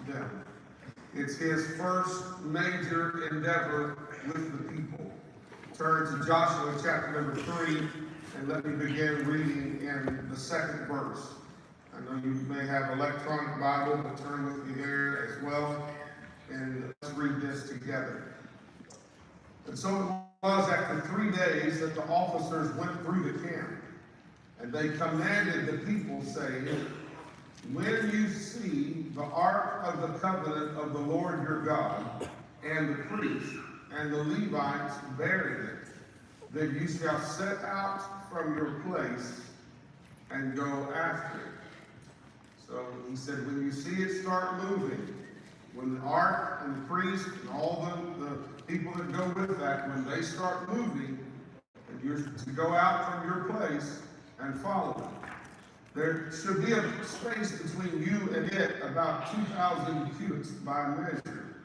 them. It's his first major endeavor with the people. Turn to Joshua chapter number 3, and let me begin reading in the second verse. I know you may have electronic Bible, but turn with me there as well, and let's read this together. And so it was after 3 days that the officers went through the camp, and they commanded the people, saying, when you see the ark of the covenant of the Lord your God, and the priests and the Levites bearing it, then you shall set out from your place and go after it. So he said, when you see it start moving, when the ark and the priest and all the people that go with that, when they start moving, and you're to go out from your place and follow them. There should be a space between you and it about 2,000 cubits by measure.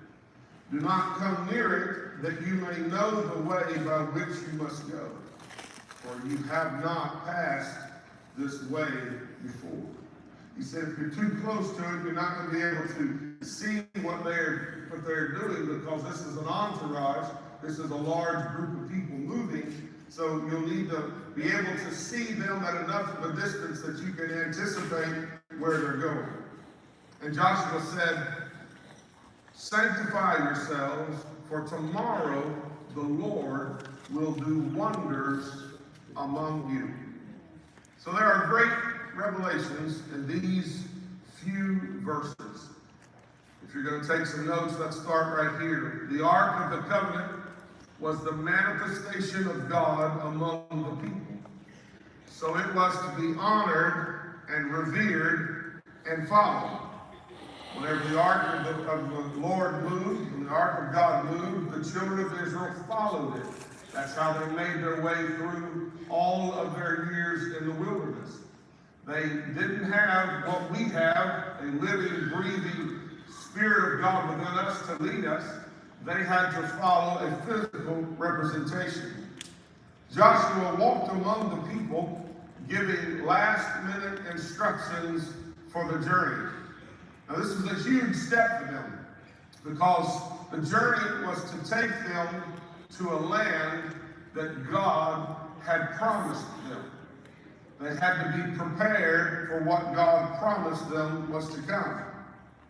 Do not come near it, that you may know the way by which you must go, for you have not passed this way before. He said, if you're too close to it, you're not going to be able to see what they're doing, because this is an entourage. This is a large group of people moving. So you'll need to be able to see them at enough of a distance that you can anticipate where they're going. And Joshua said, sanctify yourselves, for tomorrow the Lord will do wonders among you. So there are great revelations in these few verses. If you're going to take some notes, let's start right here. The Ark of the Covenant was the manifestation of God among the people. So it was to be honored and revered and followed. Whenever the Ark of the Lord moved, when the Ark of God moved, the children of Israel followed it. That's how they made their way through all of their years in the wilderness. They didn't have what we have, a living, breathing Spirit of God within us to lead us. They had to follow a physical representation. Joshua walked among the people, giving last-minute instructions for the journey. Now, this was a huge step for them, because the journey was to take them to a land that God had promised them. They had to be prepared for what God promised them was to come.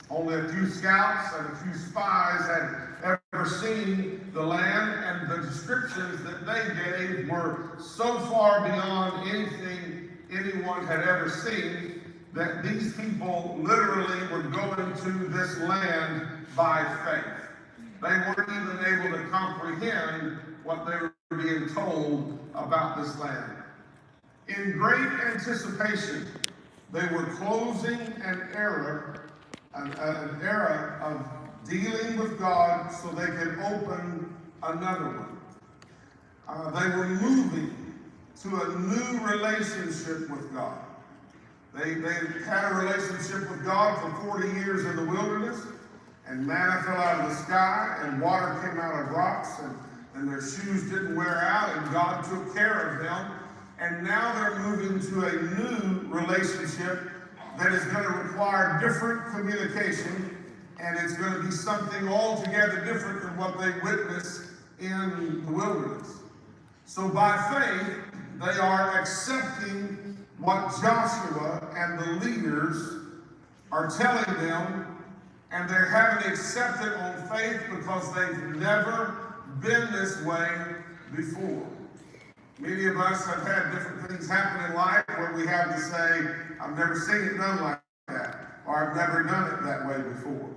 Only a few scouts and a few spies had ever seen the land, and the descriptions that they gave were so far beyond anything anyone had ever seen that these people literally were going to this land by faith. They weren't even able to comprehend what they were being told about this land. In great anticipation, they were closing an era of dealing with God so they could open another one. They were moving to a new relationship with God. They had a relationship with God for 40 years in the wilderness, and manna fell out of the sky, and water came out of rocks, and their shoes didn't wear out, and God took care of them. And now they're moving to a new relationship that is going to require different communication, and it's going to be something altogether different than what they witnessed in the wilderness. So by faith, they are accepting what Joshua and the leaders are telling them, and they're having to accept it on faith because they've never been this way before. Many of us have had different things happen in life where we have to say, I've never seen it done like that, or I've never done it that way before.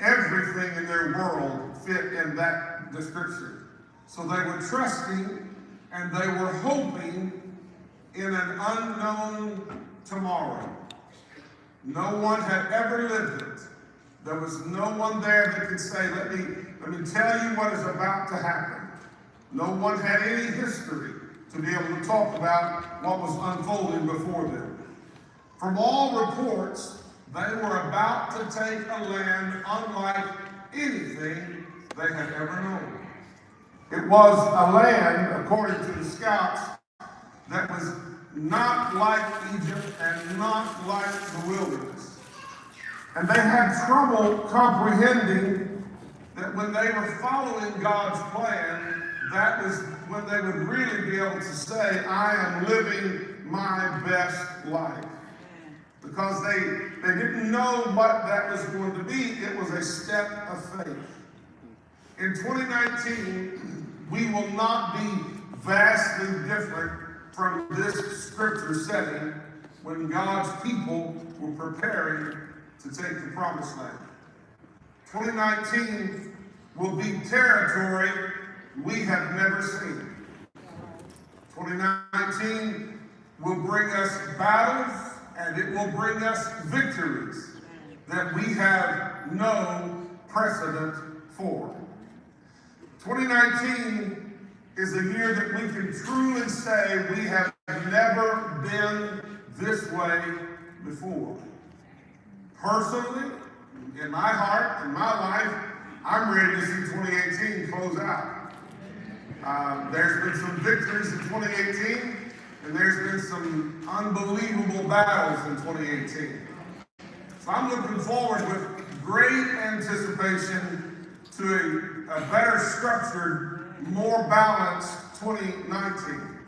Everything in their world fit in that description. So they were trusting and they were hoping in an unknown tomorrow. No one had ever lived it. There was no one there that could say, let me tell you what is about to happen. No one had any history to be able to talk about what was unfolding before them. From all reports, they were about to take a land unlike anything they had ever known. It was a land, according to the scouts, that was not like Egypt and not like the wilderness. And they had trouble comprehending that when they were following God's plan, that was when they would really be able to say, I am living my best life. Because they didn't know what that was going to be. It was a step of faith. In 2019, we will not be vastly different from this scripture setting when God's people were preparing to take the promised land. 2019 will be territory we have never seen. 2019 will bring us battles and it will bring us victories that we have no precedent for. 2019 is a year that we can truly say we have never been this way before. Personally, in my heart, in my life, I'm ready to see 2018 close out. There's been some victories in 2018, and there's been some unbelievable battles in 2018. So I'm looking forward with great anticipation to a better structured, more balanced 2019.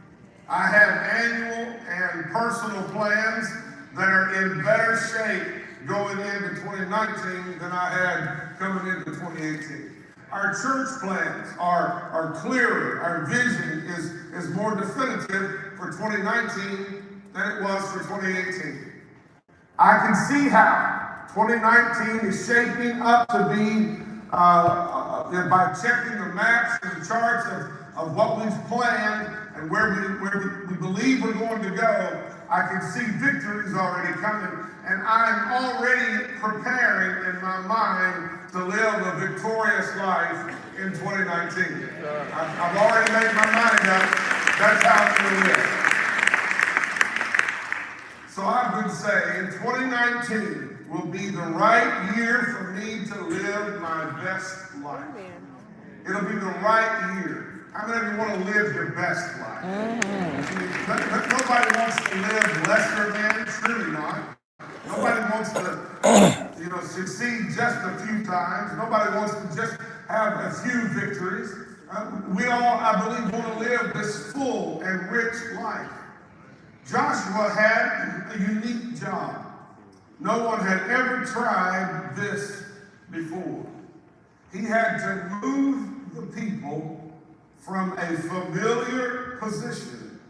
I have annual and personal plans that are in better shape going into 2019 than I had coming into 2018. Our church plans are clearer. Our vision is more definitive for 2019 than it was for 2018. I can see how 2019 is shaping up to be, by checking the maps and the charts of what we've planned and where we believe we're going to go. I can see victories already coming, and I'm already preparing in my mind to live a victorious life in 2019. I've already made my mind up. That's how I'm going to live. So I would say 2019 will be the right year for me to live my best life. It'll be the right year. How many of you want to live your best life? Nobody wants to live lesser than, truly not. Nobody wants to, succeed just a few times. Nobody wants to just have a few victories. We all, I believe, want to live this full and rich life. Joshua had a unique job. No one had ever tried this before. He had to move the people from a familiar position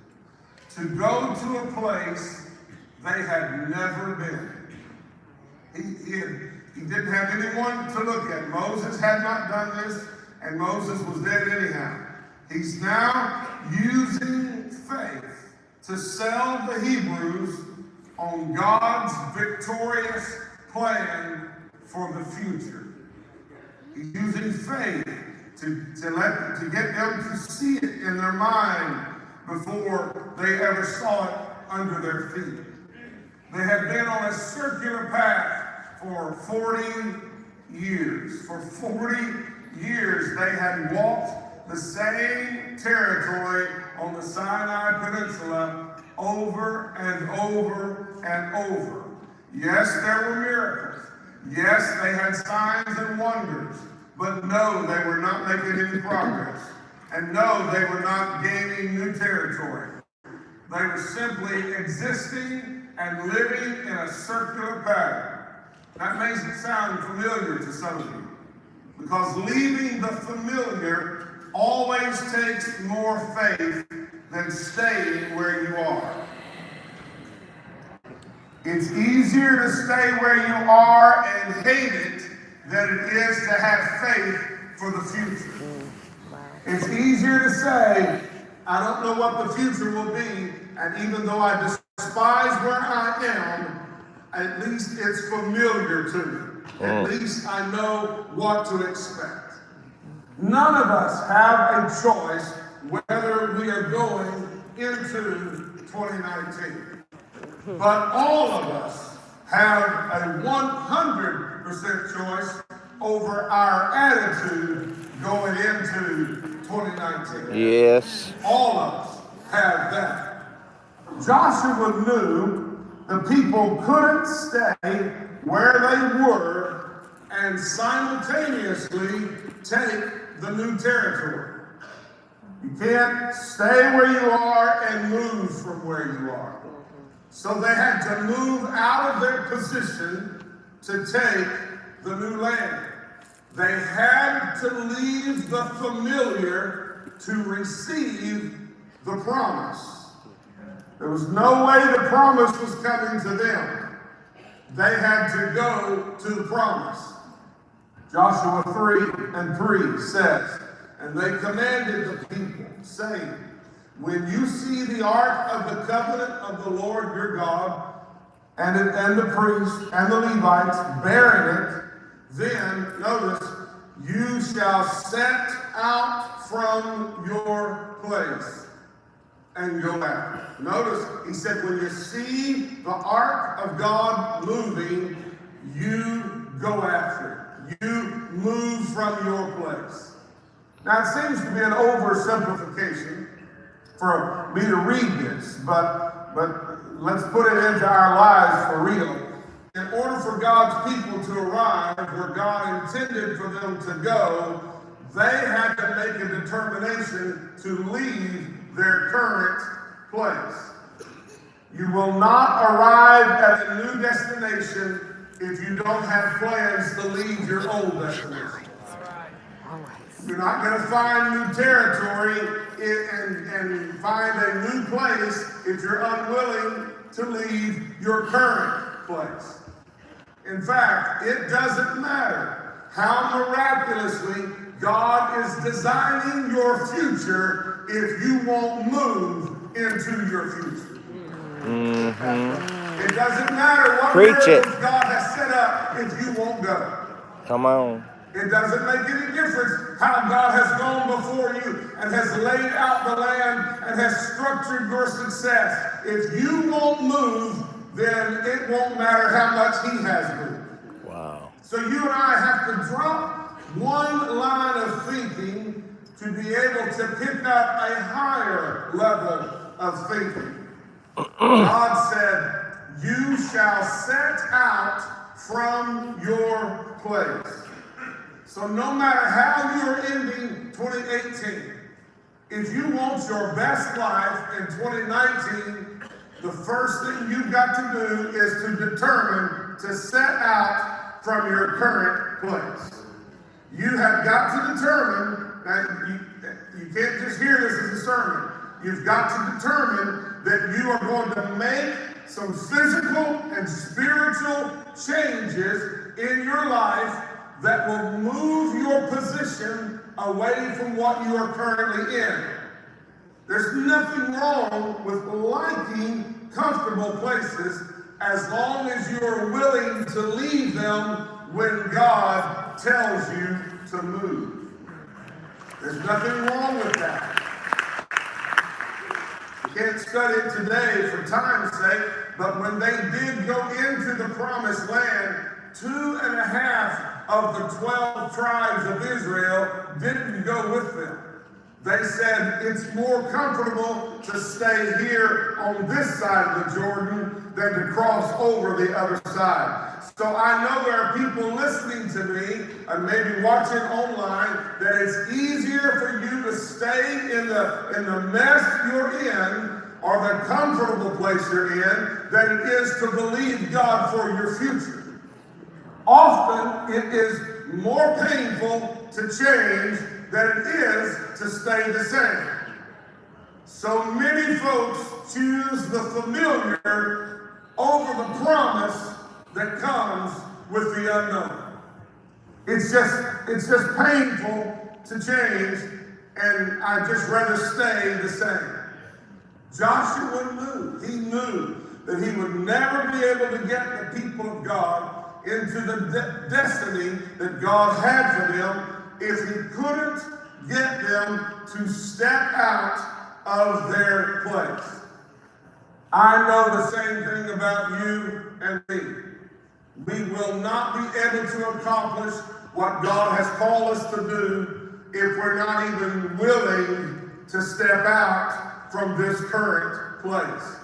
to go to a place they had never been. He didn't have anyone to look at. Moses had not done this, and Moses was dead anyhow. He's now using faith to sell the Hebrews on God's victorious plan for the future. He's using faith to get them to see it in their mind before they ever saw it under their feet. They had been on a circular path for 40 years. For 40 years, they had walked the same territory on the Sinai Peninsula over and over and over. Yes, there were miracles. Yes, they had signs and wonders. But no, they were not making any progress. And no, they were not gaining new territory. They were simply existing and living in a circular pattern. That makes it sound familiar to some of you. Because leaving the familiar always takes more faith than staying where you are. It's easier to stay where you are and hate it than it is to have faith for the future. It's easier to say, I don't know what the future will be, and even though I despise where I am, at least it's familiar to me. At least I know what to expect. None of us have a choice whether we are going into 2019. But all of us have a 100% choice over our attitude going into 2019. Yes. All of us have that. Joshua knew the people couldn't stay where they were and simultaneously take the new territory. You can't stay where you are and move from where you are. So they had to move out of their position to take the new land. They had to leave the familiar to receive the promise. There was no way the promise was coming to them. They had to go to the promise. Joshua 3:3 says, "And they commanded the people, saying, when you see the ark of the covenant of the Lord your God, and the priests and the Levites bearing it, then," notice, "you shall set out from your place and go after." Notice, he said, when you see the ark of God moving, you go after it. You move from your place. Now, it seems to be an oversimplification for me to read this, but let's put it into our lives for real. In order for God's people to arrive where God intended for them to go, they had to make a determination to leave their current place. You will not arrive at a new destination if you don't have plans to leave your old destination. You're not going to find new territory and find a new place if you're unwilling to leave your current place. In fact, it doesn't matter how miraculously God is designing your future if you won't move into your future. It doesn't matter what miracles God has set up if you won't go. Come on. It doesn't make any difference how God has gone before you and has laid out the land and has structured your success. If you won't move, then it won't matter how much He has moved. Wow. So you and I have to drop one line of thinking to be able to pick up a higher level of thinking. God said, "You shall set out from your place." So no matter how you're ending 2018, if you want your best life in 2019, the first thing you've got to do is to determine to set out from your current place. You have got to determine, and you can't just hear this as a sermon, you've got to determine that you are going to make some physical and spiritual changes in your life that will move your position away from what you are currently in. There's nothing wrong with liking comfortable places as long as you're willing to leave them when God tells you to move. There's nothing wrong with that. We can't study it today for time's sake, but when they did go into the promised land, 2.5 of the 12 tribes of Israel didn't go with them. They said it's more comfortable to stay here on this side of the Jordan than to cross over the other side. So I know there are people listening to me and maybe watching online that it's easier for you to stay in the mess you're in or the comfortable place you're in than it is to believe God for your future. Often it is more painful to change than it is to stay the same. So many folks choose the familiar over the promise that comes with the unknown. It's just painful to change, and I'd just rather stay the same. Joshua knew, he knew that he would never be able to get the people of God into the destiny that God had for them if he couldn't get them to step out of their place. I know the same thing about you and me. We will not be able to accomplish what God has called us to do if we're not even willing to step out from this current place.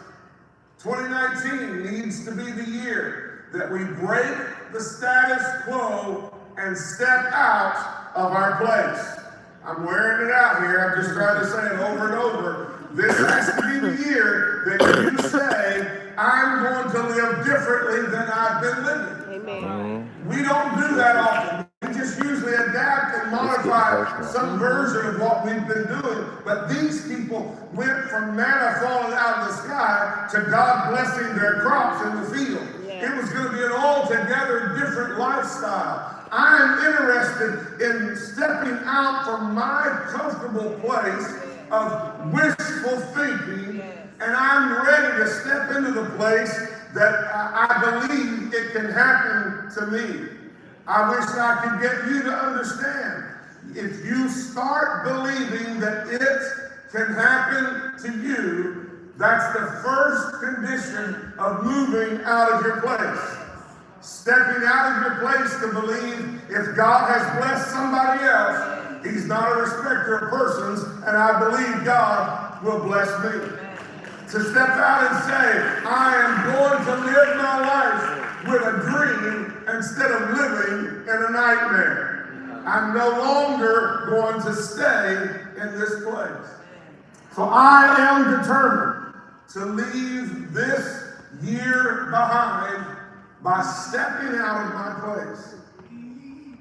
2019 needs to be the year that we break the status quo and step out of our place. I'm wearing it out here. I'm just trying to say it over and over. This has to be the year that you say, I'm going to live differently than I've been living. Amen. We don't do that often. We just usually adapt and modify some version of what we've been doing. But these people went from manna falling out of the sky to God blessing their crops in the field. It was going to be an altogether different lifestyle. I'm interested in stepping out from my comfortable place of wishful thinking, and I'm ready to step into the place that I believe it can happen to me. I wish I could get you to understand. If you start believing that it can happen to you, that's the first condition of moving out of your place. Stepping out of your place to believe if God has blessed somebody else, He's not a respecter of persons, and I believe God will bless me. To step out and say, I am going to live my life with a dream instead of living in a nightmare. I'm no longer going to stay in this place. So I am determined to leave this year behind by stepping out of my place.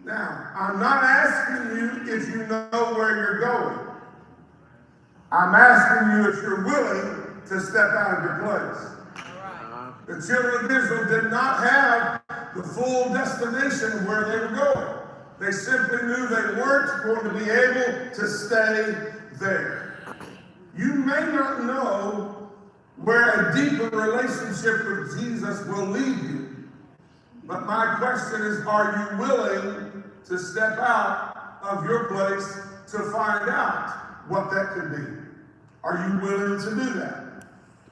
Now, I'm not asking you if you know where you're going. I'm asking you if you're willing to step out of your place. The children of Israel did not have the full destination where they were going. They simply knew they weren't going to be able to stay there. You may not know where a deeper relationship with Jesus will lead you. But my question is, are you willing to step out of your place to find out what that could be? Are you willing to do that?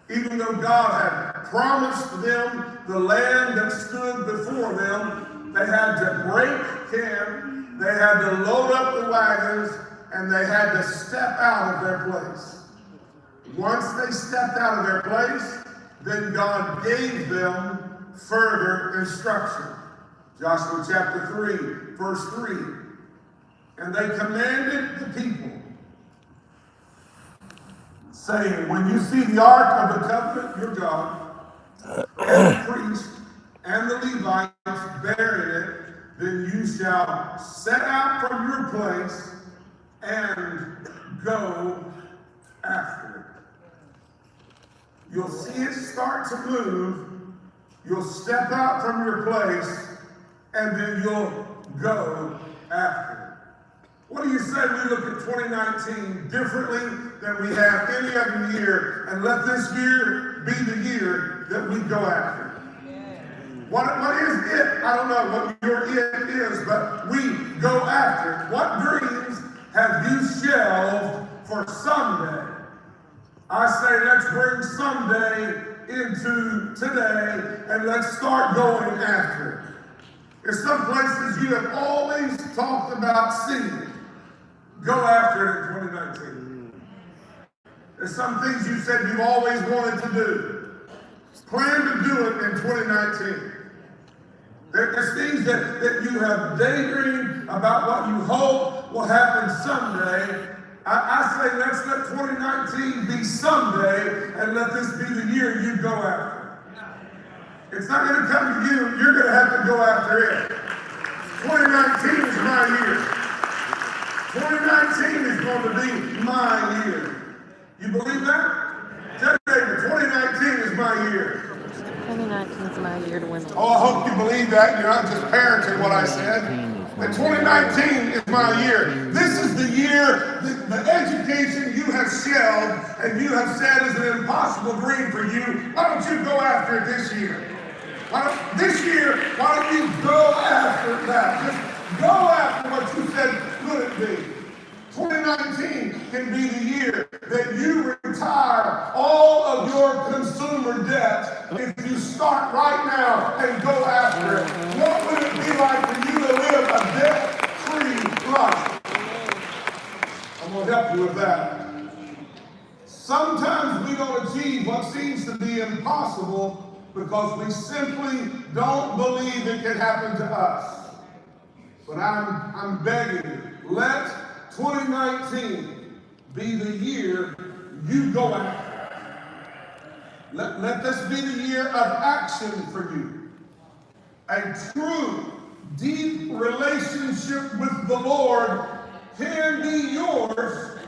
Even though God had promised them the land that stood before them, they had to break camp, they had to load up the wagons, and they had to step out of their place. Once they stepped out of their place, then God gave them further instruction. Joshua chapter 3, verse 3. And they commanded the people, saying, when you see the ark of the covenant, your God, and the priest and the Levites bearing it, then you shall set out from your place and go after it. You'll see it start to move. You'll step out from your place, and then you'll go after it. What do you say we look at 2019 differently than we have any other year, and let this year be the year that we go after it? What is it? I don't know what your it is, but we go after it. What dreams have you shelved for someday? I say let's bring someday into today and let's start going after it. There's some places you have always talked about seeing. Go after it in 2019. There's some things you said you've always wanted to do. Plan to do it in 2019. There's things that you have daydreamed about what you hope will happen someday. I say let's let 2019 be someday and let this be the year you go after. It's not going to come to you. You're going to have to go after it. 2019 is my year. 2019 is going to be my year. You believe that? Tell your neighbor, 2019 is my year. 2019 is my year to win. Oh, I hope you believe that. You're not just parenting what I said. And 2019 is my year. This is the year, the education you have shelved and you have said is an impossible dream for you. Why don't you go after it this year? Why don't you go after that? Just go after what you said couldn't be. 2019 can be the year that you retire all of your consumer debt if you start right now and go after it. What would it be like for you to live a debt-free life? I'm going to help you with that. Sometimes we don't achieve what seems to be impossible because we simply don't believe it can happen to us. But I'm begging you, let 2019 be the year you go after. Let this be the year of action for you. A true, deep relationship with the Lord can be yours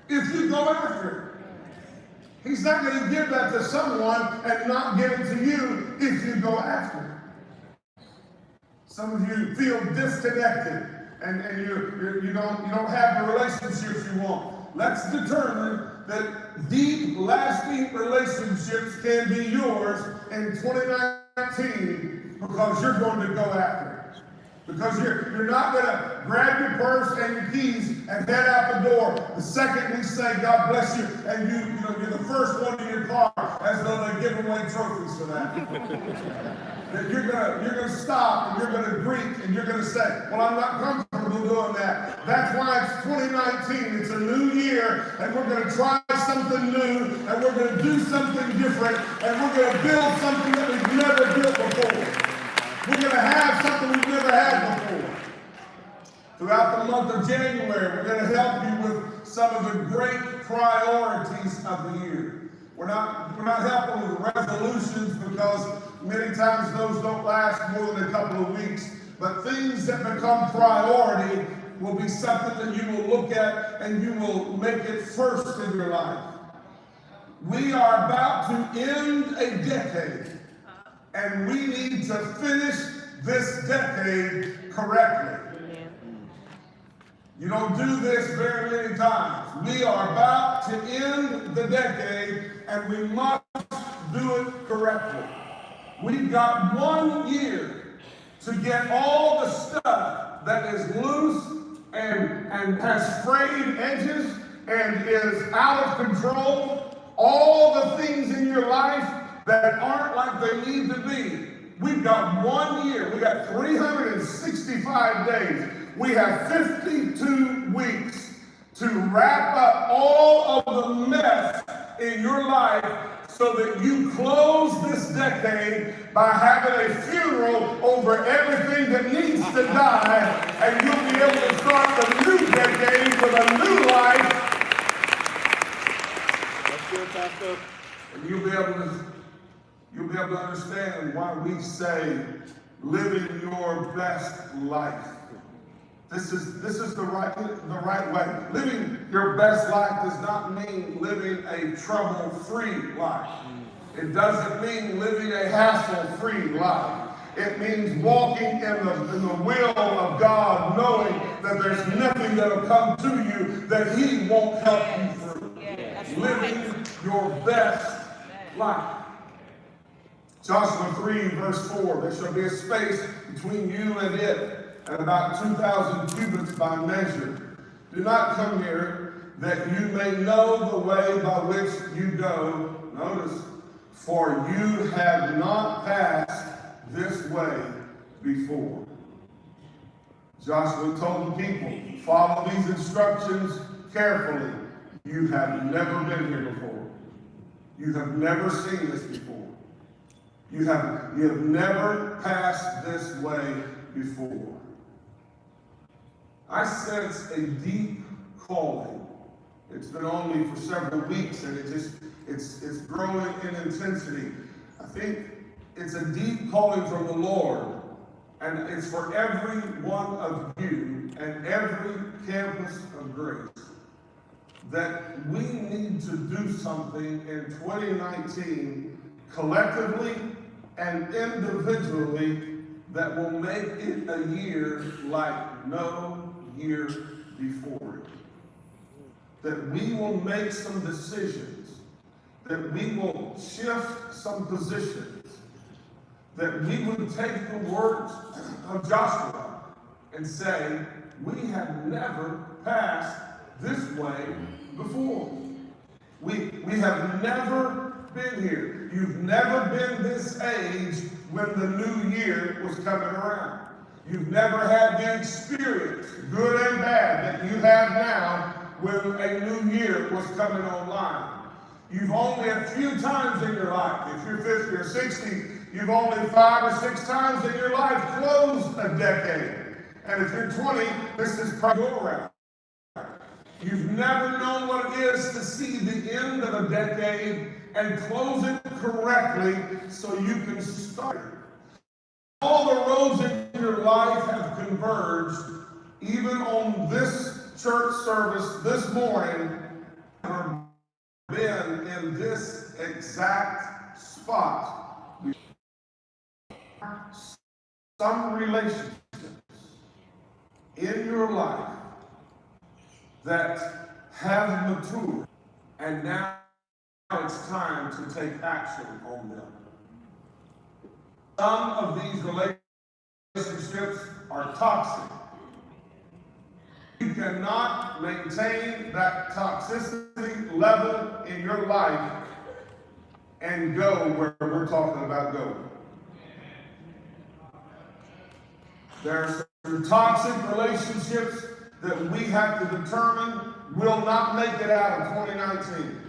if you go after it. He's not going to give that to someone and not give it to you if you go after it. Some of you feel disconnected and you don't have the relationships you want. Let's determine that deep, lasting relationships can be yours in 2019 because you're going to go after it. Because you're not going to grab your purse and your keys and head out the door the second we say God bless you, and you're the first one in your car as though they give away trophies for that. That you're gonna stop and you're gonna greet and you're gonna say, well, I'm not comfortable doing that. That's why it's 2019. It's a new year, and we're gonna try something new, and we're gonna do something different, and we're gonna build something that we've never built before. We're going to have something we've never had before. Throughout the month of January, we're going to help you with some of the great priorities of the year. We're not helping with resolutions because many times those don't last more than a couple of weeks. But things that become priority will be something that you will look at and you will make it first in your life. We are about to end a decade. And we need to finish this decade correctly. You don't do this very many times. We are about to end the decade, and we must do it correctly. We've got 1 year to get all the stuff that is loose and has frayed edges and is out of control, all the things in your life that aren't like they need to be. We've got 1 year. We got 365 days. We have 52 weeks to wrap up all of the mess in your life so that you close this decade by having a funeral over everything that needs to die, and you'll be able to start the new decade with a new life. That's good, Pastor. And you'll be able to understand why we say living your best life. This is the right way. Living your best life does not mean living a trouble-free life. It doesn't mean living a hassle-free life. It means walking in the will of God, knowing that there's nothing that will come to you that He won't help you through. Living your best life. Joshua 3, verse 4, there shall be a space between you and it, and about 2,000 cubits by measure. Do not come near it, that you may know the way by which you go. Notice, for you have not passed this way before. Joshua told the people, follow these instructions carefully. You have never been here before. You have never seen this before. You have never passed this way before. I sense a deep calling. It's been only for several weeks, and it's growing in intensity. I think it's a deep calling from the Lord, and it's for every one of you and every campus of grace, that we need to do something in 2019 collectively and individually that will make it a year like no year before it. That we will make some decisions, that we will shift some positions, that we would take the words of Joshua and say, we have never passed this way before. We have never been here. You've never been this age when the new year was coming around. You've never had the experience, good and bad, that you have now when a new year was coming online. You've only a few times in your life, if you're 50 or 60, you've only 5 or 6 times in your life closed a decade. And if you're 20, this is probably your round. You've never known what it is to see the end of a decade and close it correctly so you can start it. All the roads in your life have converged, even on this church service this morning, have been in this exact spot. Some relationships in your life that have matured, and now it's time to take action on them. Some of these relationships are toxic. You cannot maintain that toxicity level in your life and go where we're talking about going. There are some toxic relationships that we have to determine will not make it out of 2019.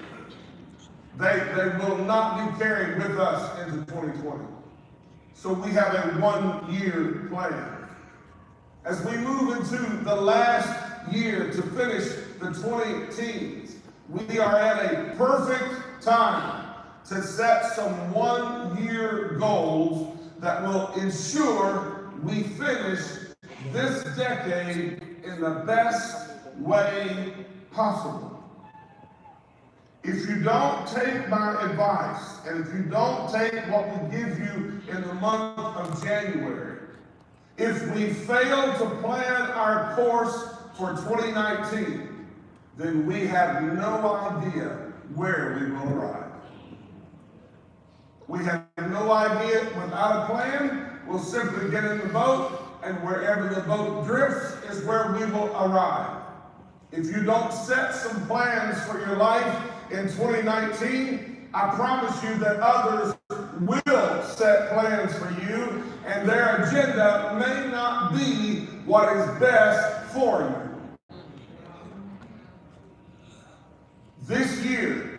They will not be carried with us into 2020. So we have a 1-year plan. As we move into the last year to finish the 2010s, we are at a perfect time to set some 1-year goals that will ensure we finish this decade in the best way possible. If you don't take my advice, and if you don't take what we give you in the month of January, if we fail to plan our course for 2019, then we have no idea where we will arrive. We have no idea. Without a plan, we'll simply get in the boat, and wherever the boat drifts is where we will arrive. If you don't set some plans for your life in 2019, I promise you that others will set plans for you, and their agenda may not be what is best for you. This year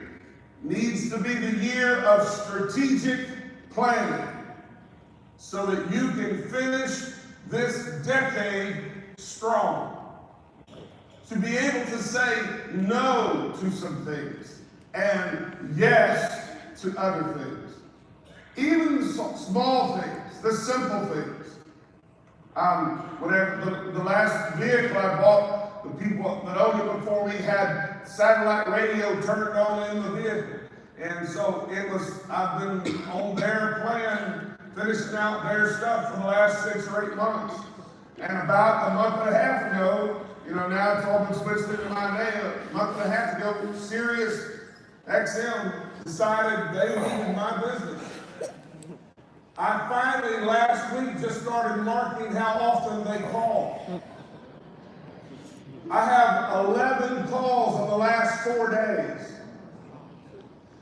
needs to be the year of strategic planning so that you can finish this decade strong. To be able to say no to some things and yes to other things. Even small things, the simple things. Whatever the last vehicle I bought, the people that owned it before me had satellite radio turned on in the vehicle. And so I've been on their plan, finishing out their stuff for the last 6 or 8 months. And about a month and a half ago, now it's all been switched into my name. A month and a half ago, Sirius XM decided they needed my business. I finally last week just started marking how often they call. I have 11 calls in the last 4 days.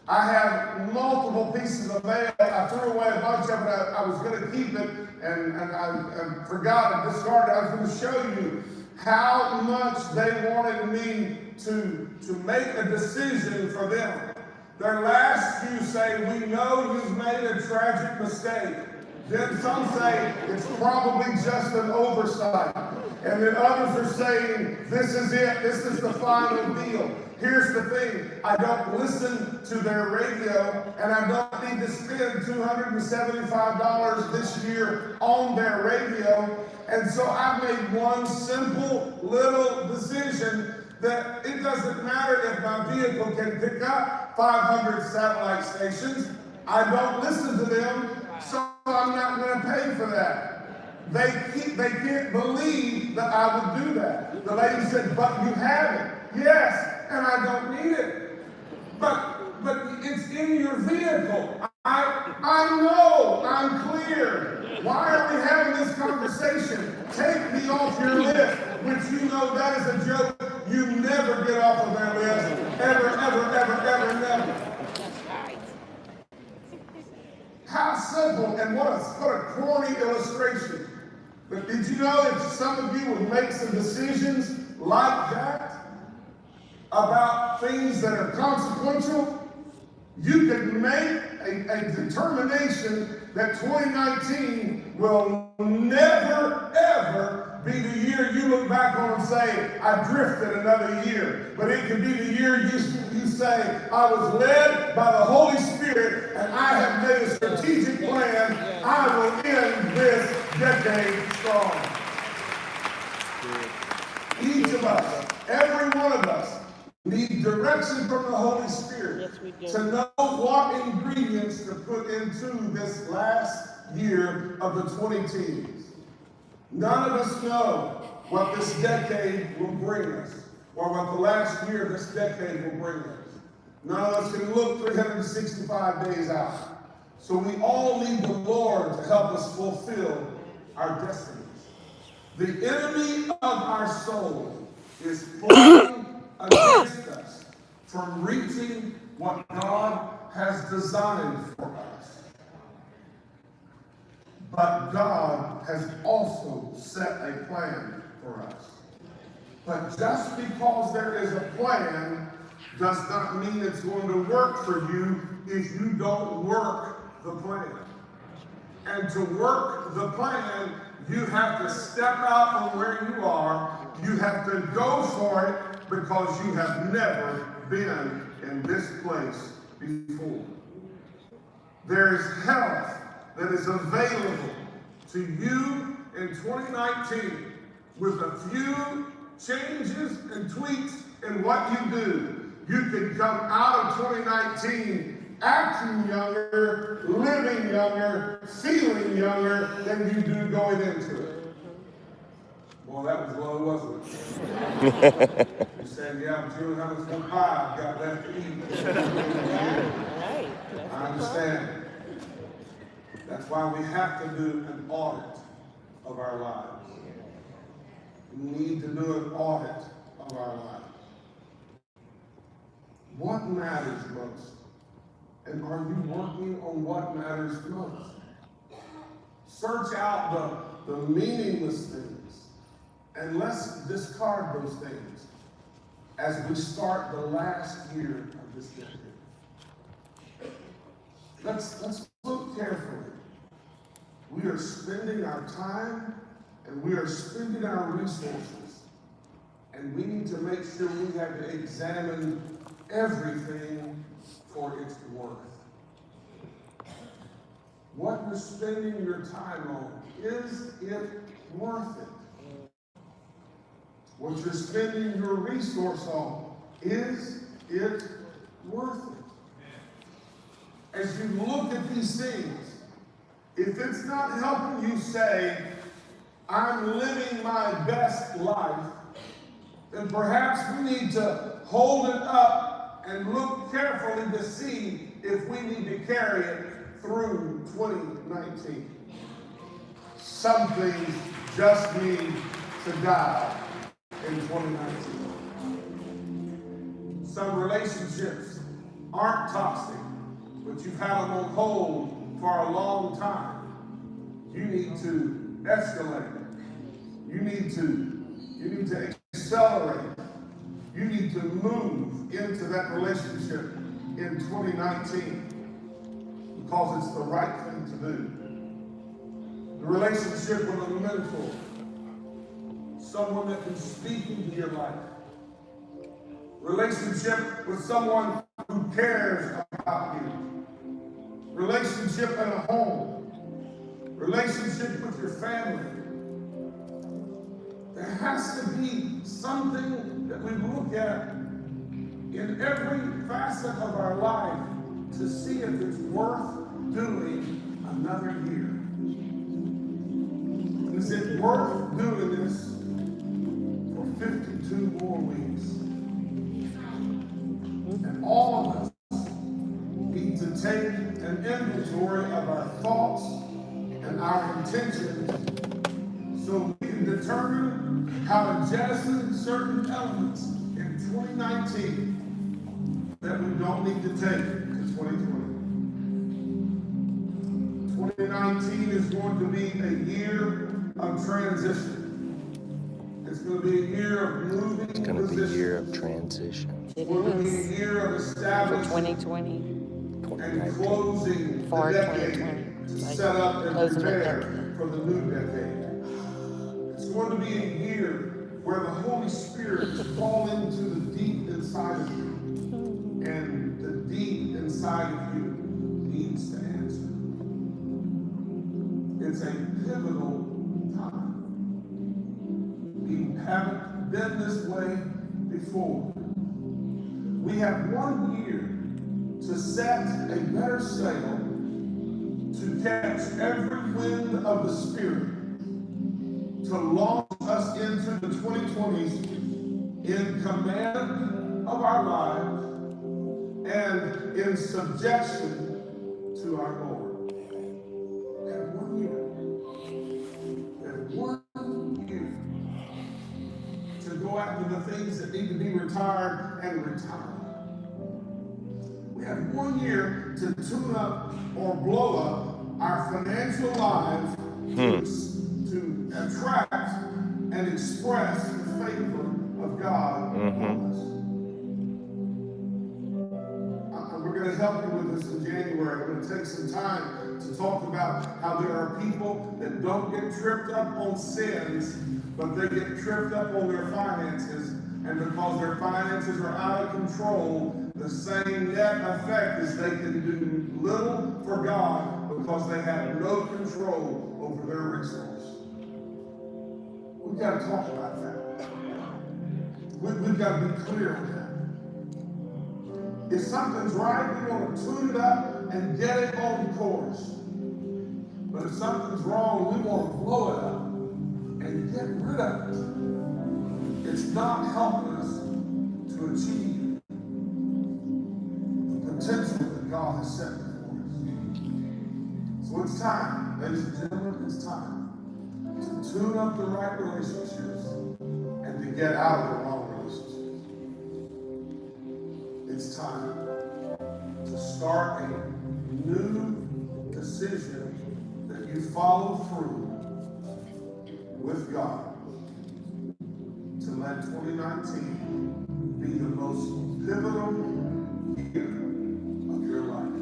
I have multiple pieces of mail. I threw away a bunch of it. I was going to keep it, and I forgot and discarded it. I was going to show you how much they wanted me to make a decision for them. Their last few say, "We know you've made a tragic mistake." Then some say it's probably just an oversight. And then others are saying, "This is it. This is the final deal." Here's the thing. I don't listen to their radio, and I don't need to spend $275 this year on their radio. And so I made one simple little decision that it doesn't matter if my vehicle can pick up 500 satellite stations. I don't listen to them, so I'm not going to pay for that. They can't believe that I would do that. The lady said, "But you have it." Yes, and I don't need it. But it's in your vehicle. I know, I'm clear. Why are we having this conversation? Take me off your list, which you know that is a joke. You never get off of their list. Ever, ever, ever, ever, never. How simple, and what a corny illustration. But did you know if some of you would make some decisions like that about things that are consequential, you could make a determination that 2019 will never, ever be the year you look back on and say, I drifted another year. But it could be the year you say, I was led by the Holy Spirit and I have made a strategic plan. I will end this decade strong. Each of us, every one of us, need direction from the Holy Spirit to know what ingredients to put into this last year of the 2010s. None of us know what this decade will bring us, or what the last year of this decade will bring us. None of us can look 365 days out. So we all need the Lord to help us fulfill our destinies. The enemy of our soul is plotting against us from reaching what God has designed for us. But God has also set a plan for us. But just because there is a plan does not mean it's going to work for you if you don't work the plan. And to work the plan, you have to step out from where you are. You have to go for it because you have never been in this place before. There is health that is available to you in 2019 with a few changes and tweaks in what you do. You can come out of 2019 acting younger, living younger, feeling younger than you do going into it. Well, that was low, wasn't it? You said, yeah, but you don't have much more pie I've got left to eat. I understand. That's why we have to do an audit of our lives. We need to do an audit of our lives. What matters most? And are you working on what matters most? Search out the meaningless things and let's discard those things as we start the last year of this decade. Let's look carefully. We are spending our time and we are spending our resources, and we need to make sure we have to examine everything for its worth. What you're spending your time on, is it worth it? What you're spending your resource on, is it worth it? As you look at these things, if it's not helping you say, I'm living my best life, then perhaps we need to hold it up and look carefully to see if we need to carry it through 2019. Some things just need to die in 2019. Some relationships aren't toxic, but you've had them on hold for a long time. You need to escalate. You need to accelerate. You need to move into that relationship in 2019 because it's the right thing to do. The relationship with a mentor, someone that can speak into your life. Relationship with someone who cares about you. Relationship in a home. Relationship with your family. There has to be something that we look at in every facet of our life to see if it's worth doing another year. Is it worth doing this for 52 more weeks? And all of us need to take an inventory of our thoughts and our intentions so we can determine how to jettison certain elements in 2019 that we don't need to take to 2020. 2019 is going to be a year of transition. It's going to be a year of moving. It's going to be a year of transition. It It's going to be a is year of for establishing 2020. and closing the For decade 2020. to Like set up and closing it prepare down. for the new decade. It's going to be a year where the Holy Spirit is falling to the deep inside of you. And the deep inside of you needs to answer. It's a pivotal time. We haven't been this way before. We have 1 year to set a better sail, to catch every wind of the Spirit, to launch us into the 2020s in command of our lives and in subjection to our Lord. We have 1 year. We have 1 year to go after the things that need to be retired and retire. We have 1 year to tune up or blow up our financial lives to attract and express the favor of God on us. We're going to help you with this in January. We're going to take some time to talk about how there are people that don't get tripped up on sins, but they get tripped up on their finances. And because their finances are out of control, the same net effect is they can do little for God because they have no control over their resource. We've got to talk about that. We've got to be clear on that. If something's right, we want to tune it up and get it on course. But if something's wrong, we want to blow it up and get rid of it. It's not helping us to achieve the potential that God has set before us. So it's time, ladies and gentlemen, it's time to tune up the right relationships and to get out of the wrong relationships. It's time to start a new decision that you follow through with God to let 2019 be the most pivotal year of your life.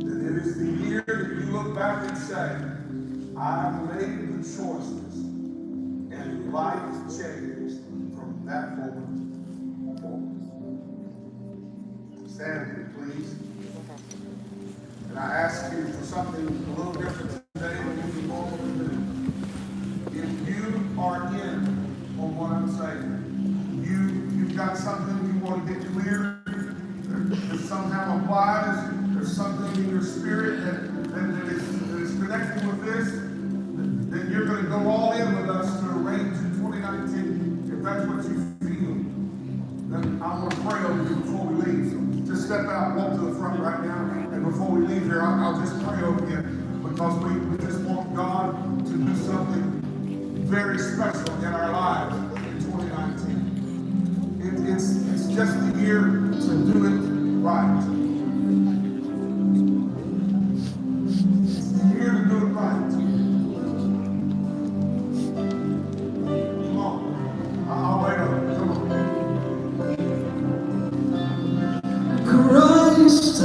That it is the year that you look back and say, I've made the choices and life changed from that moment forward. Stand here, please. And I ask you for something a little different today than you normally do. If you are in on what I'm saying, you've got something you want to get clear, that somehow applies, there's something in your spirit that is connected with this, then you're going to go all in with us to arrange in 2019. If that's what you feel, then I'm going to pray over you before we leave. So just step out, walk to the front right now, and before we leave here, I'll just pray over you, because we just want God to do something very special in our lives in 2019. It's just the year to do it right. It's the year to do it right. Come on. I'll wait up. Come on. Christ.